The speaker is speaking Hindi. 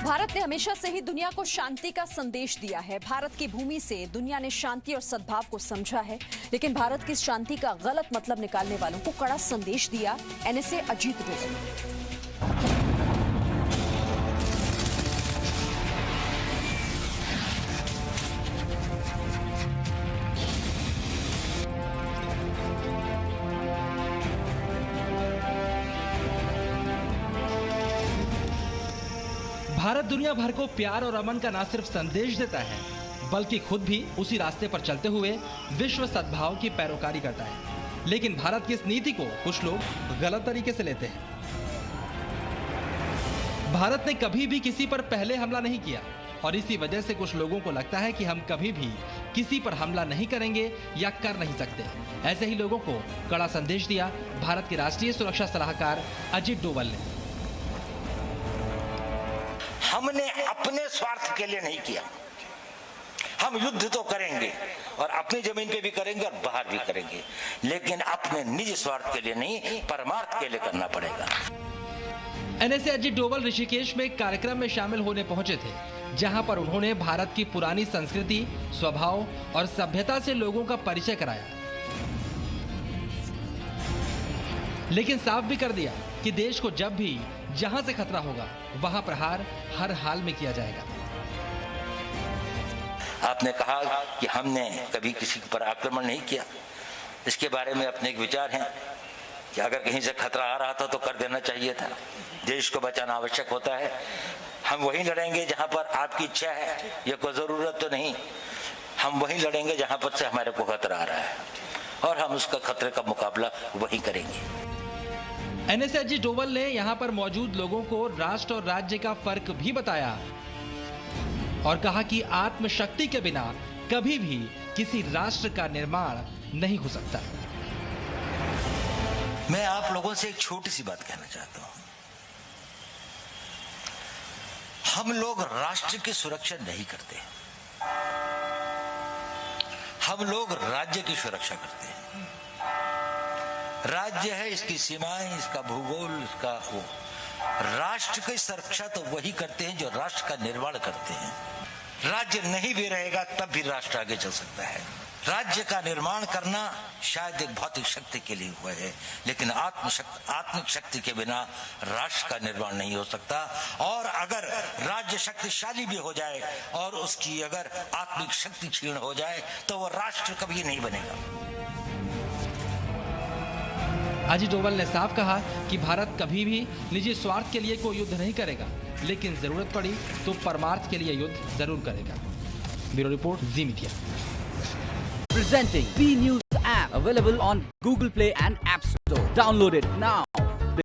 भारत ने हमेशा से ही दुनिया को शांति का संदेश दिया है। भारत की भूमि से दुनिया ने शांति और सद्भाव को समझा है, लेकिन भारत की शांति का गलत मतलब निकालने वालों को कड़ा संदेश दिया एनएसए अजीत डोवल ने। भारत दुनिया भर को प्यार और अमन का न सिर्फ संदेश देता है, बल्कि खुद भी उसी रास्ते पर चलते हुए विश्व सद्भाव की पैरोकारी करता है। लेकिन भारत की इस नीति को कुछ लोग गलत तरीके से लेते हैं। भारत ने कभी भी किसी पर पहले हमला नहीं किया और इसी वजह से कुछ लोगों को लगता है कि हम कभी भी किसी पर हमला नहीं करेंगे या कर नहीं सकते। ऐसे ही लोगों को कड़ा संदेश दिया भारत के राष्ट्रीय सुरक्षा सलाहकार अजीत डोवल ने। हमने अपने स्वार्थ के लिए नहीं किया। हम युद्ध तो करेंगे और अपनी जमीन पे भी करेंगे और बाहर भी करेंगे, लेकिन अपने निजी स्वार्थ के लिए नहीं, परमार्थ के लिए करना पड़ेगा। एनएसए अजीत डोवल ऋषिकेश में एक कार्यक्रम में शामिल होने पहुंचे थे, जहां पर उन्होंने भारत की पुरानी संस्कृति, स्वभाव और सभ्यता से लोगों का परिचय कराया, लेकिन साफ भी कर दिया कि देश को जब भी जहां से खतरा होगा वहां प्रहार हर हाल में किया जाएगा। आपने कहा कि हमने कभी किसी पर आक्रमण नहीं किया। इसके बारे में अपने एक विचार हैं कि अगर कहीं से खतरा आ रहा था तो कर देना चाहिए था। देश को बचाना आवश्यक होता है। हम वहीं लड़ेंगे जहां पर आपकी इच्छा है, ये कोई जरूरत तो नहीं। हम वहीं लड़ेंगे जहां पर से हमारे को खतरा आ रहा है और हम उसका खतरे का मुकाबला वहीं करेंगे। एनएसए अजीत डोवल ने यहां पर मौजूद लोगों को राष्ट्र और राज्य का फर्क भी बताया और कहा कि आत्मशक्ति के बिना कभी भी किसी राष्ट्र का निर्माण नहीं हो सकता। मैं आप लोगों से एक छोटी सी बात कहना चाहता हूं। हम लोग राष्ट्र की सुरक्षा नहीं करते, हम लोग राज्य की सुरक्षा करते हैं। राज्य है, इसकी सीमाएं, इसका भूगोल, इसका वो। राष्ट्र की सुरक्षा तो वही करते हैं जो राष्ट्र का निर्माण करते हैं। राज्य नहीं भी रहेगा तब भी राष्ट्र आगे चल सकता है। राज्य का निर्माण करना शायद एक भौतिक शक्ति के लिए हुआ है, लेकिन आत्मिक शक्ति के बिना राष्ट्र का निर्माण नहीं हो सकता। और अगर राज्य शक्तिशाली भी हो जाए और उसकी अगर आत्मिक शक्ति क्षीण हो जाए तो वो राष्ट्र कभी नहीं बनेगा। अजीत डोवल ने साफ कहा कि भारत कभी भी निजी स्वार्थ के लिए कोई युद्ध नहीं करेगा, लेकिन जरूरत पड़ी तो परमार्थ के लिए युद्ध जरूर करेगा। Bureau report, ji media. Presenting V News app available on Google Play and App Store. Download it now.